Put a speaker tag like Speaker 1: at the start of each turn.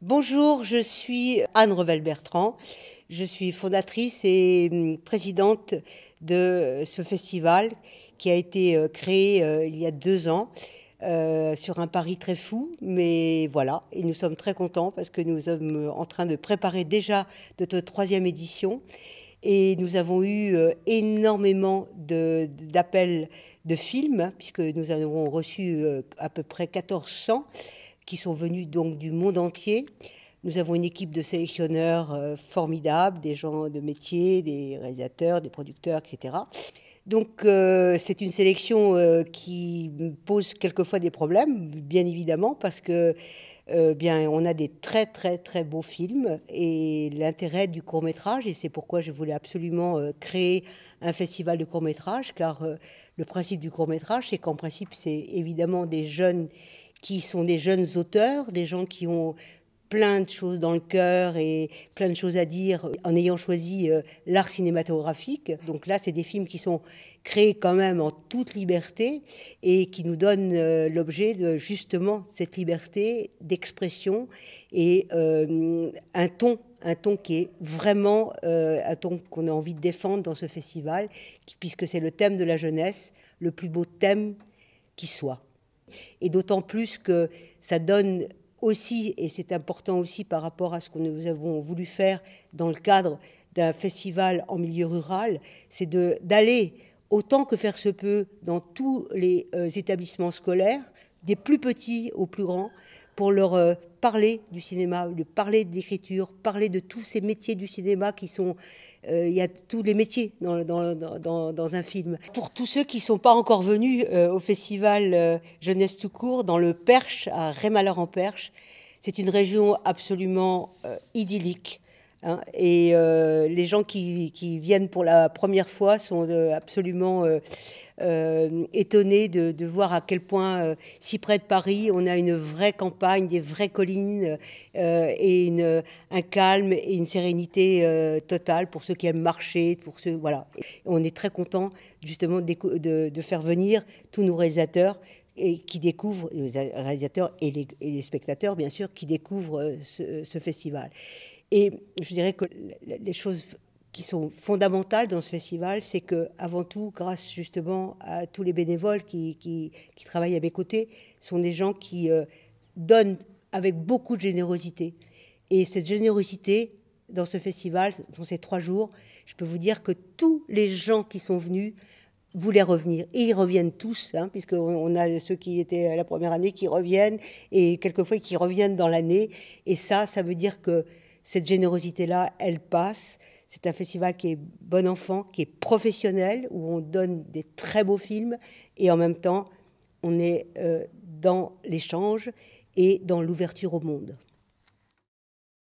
Speaker 1: Bonjour, je suis Anne Revel-Bertrand. Je suis fondatrice et présidente de ce festival qui a été créé il y a 2 ans sur un pari très fou. Mais voilà, et nous sommes très contents parce que nous sommes en train de préparer déjà notre 3e édition. Et nous avons eu énormément d'appels de films, puisque nous avons reçu à peu près 1400 qui sont venus donc du monde entier. Nous avons une équipe de sélectionneurs formidables, des gens de métier, des réalisateurs, des producteurs, etc. Donc c'est une sélection qui pose quelquefois des problèmes, bien évidemment, parce que bien, on a des très très très beaux films et l'intérêt du court-métrage, et c'est pourquoi je voulais absolument créer un festival de court-métrage, car le principe du court-métrage, c'est qu'en principe, c'est évidemment des jeunes qui sont des jeunes auteurs, des gens qui ont plein de choses dans le cœur et plein de choses à dire en ayant choisi l'art cinématographique. Donc là, c'est des films qui sont créés quand même en toute liberté et qui nous donnent l'objet de justement cette liberté d'expression et un ton qui est vraiment un ton qu'on a envie de défendre dans ce festival, puisque c'est le thème de la jeunesse, le plus beau thème qui soit. Et d'autant plus que ça donne aussi, et c'est important aussi par rapport à ce que nous avons voulu faire dans le cadre d'un festival en milieu rural, c'est d'aller autant que faire se peut dans tous les établissements scolaires, des plus petits aux plus grands, pour leur parler du cinéma, de parler de l'écriture, parler de tous ces métiers du cinéma qui sont... il y a tous les métiers dans un film. Pour tous ceux qui ne sont pas encore venus au festival Jeunesse tout court, dans le Perche, à Rémalheur-en-Perche, c'est une région absolument idyllique. Hein, et les gens qui viennent pour la première fois sont absolument étonnés de voir à quel point, si près de Paris, on a une vraie campagne, des vraies collines et un calme et une sérénité totale pour ceux qui aiment marcher, pour ceux, voilà. On est très content justement de faire venir tous nos réalisateurs et qui découvrent, les réalisateurs et les spectateurs, bien sûr, qui découvrent ce festival. Et je dirais que les choses qui sont fondamentales dans ce festival, c'est que, avant tout, grâce justement à tous les bénévoles qui travaillent à mes côtés, sont des gens qui donnent avec beaucoup de générosité. Et cette générosité, dans ce festival, dans ces 3 jours, je peux vous dire que tous les gens qui sont venus voulaient revenir. Et ils reviennent tous, hein, puisqu'on a ceux qui étaient à la première année qui reviennent, et quelquefois qui reviennent dans l'année. Et ça veut dire que cette générosité-là, elle passe. C'est un festival qui est bon enfant, qui est professionnel, où on donne des très beaux films, et en même temps, on est dans l'échange et dans l'ouverture au monde.